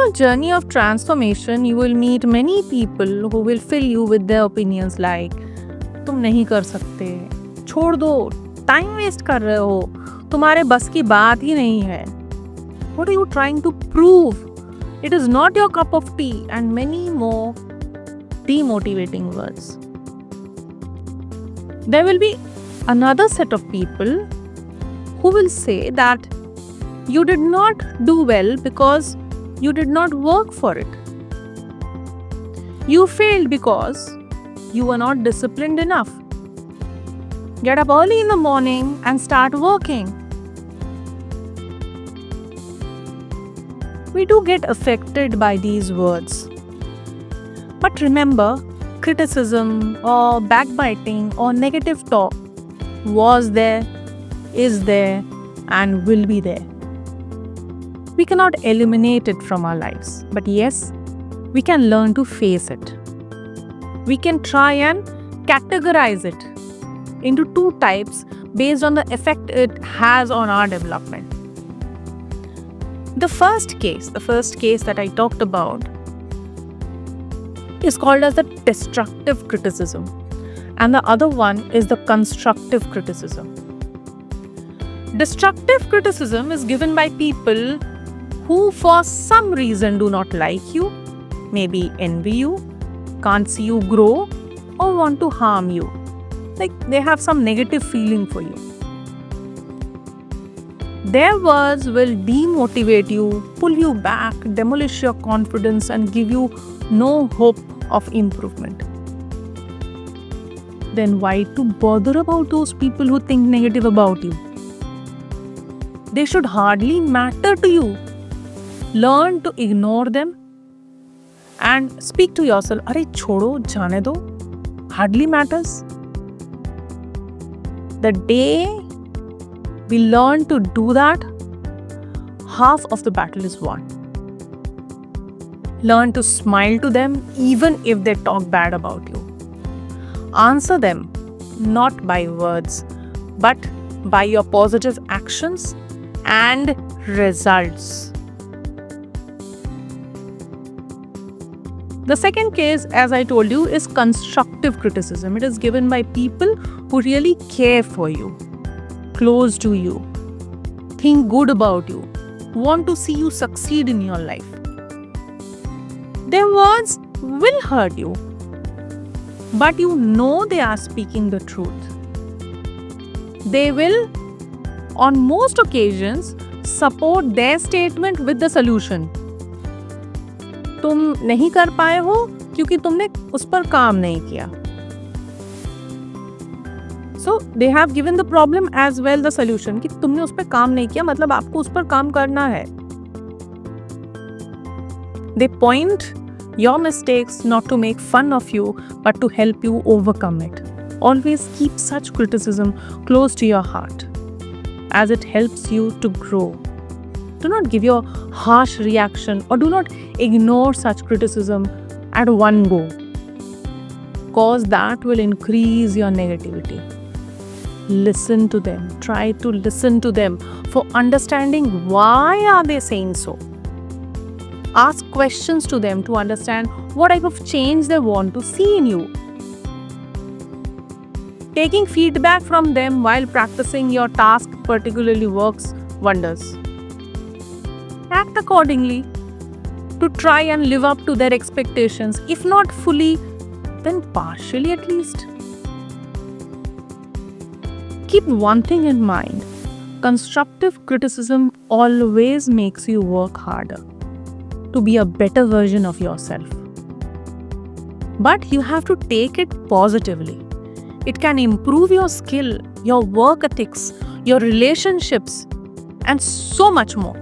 your journey of transformation, you will meet many people who will fill you with their opinions like, तुम नहीं कर सकते, छोड़ दो, टाइम वेस्ट कर रहे हो, तुम्हारे बस की बात ही नहीं है. What are you trying to prove? It is not your cup of tea, and many more demotivating words. There will be another set of people who will say that you did not do well because you did not work for it. You failed because you were not disciplined enough. Get up early in the morning and start working. We do get affected by these words. But remember, criticism or backbiting or negative talk was there, is there, and will be there. We cannot eliminate it from our lives, but yes, we can learn to face it. We can try and categorize it into two types based on the effect it has on our development. The first case that I talked about is called as the destructive criticism, and the other one is the constructive criticism. Destructive criticism is given by people who for some reason do not like you, maybe envy you, can't see you grow, or want to harm you. Like they have some negative feeling for you. Their words will demotivate you, pull you back, demolish your confidence, and give you no hope of improvement. Then why to bother about those people who think negative about you? They should hardly matter to you. Learn to ignore them and speak to yourself, अरे छोड़ो, जाने दो, hardly matters. The day we learn to do that, half of the battle is won. Learn to smile to them even if they talk bad about you. Answer them not by words, but by your positive actions and results. The second case, as I told you, is constructive criticism. It is given by people who really care for you, close to you, think good about you, want to see you succeed in your life. Their words will hurt you, but you know they are speaking the truth. They will, on most occasions, support their statement with the solution. तुम नहीं कर पाए हो क्योंकि तुमने उस पर काम नहीं किया. So they have given the problem as well the solution कि तुमने उस पर काम नहीं किया, मतलब आपको उस पर काम करना है. They point your mistakes not to make fun of you but to help you overcome it. Always keep such criticism close to your heart as it helps you to grow. Do not give your harsh reaction or do not ignore such criticism at one go, cause that will increase your negativity. Listen to them. Try to listen to them for understanding why are they saying so. Ask questions to them to understand what type of change they want to see in you. Taking feedback from them while practicing your task particularly works wonders. Act accordingly to try and live up to their expectations, if not fully, then partially at least. Keep one thing in mind. Constructive criticism always makes you work harder to be a better version of yourself. But you have to take it positively. It can improve your skill, your work ethics, your relationships, and so much more.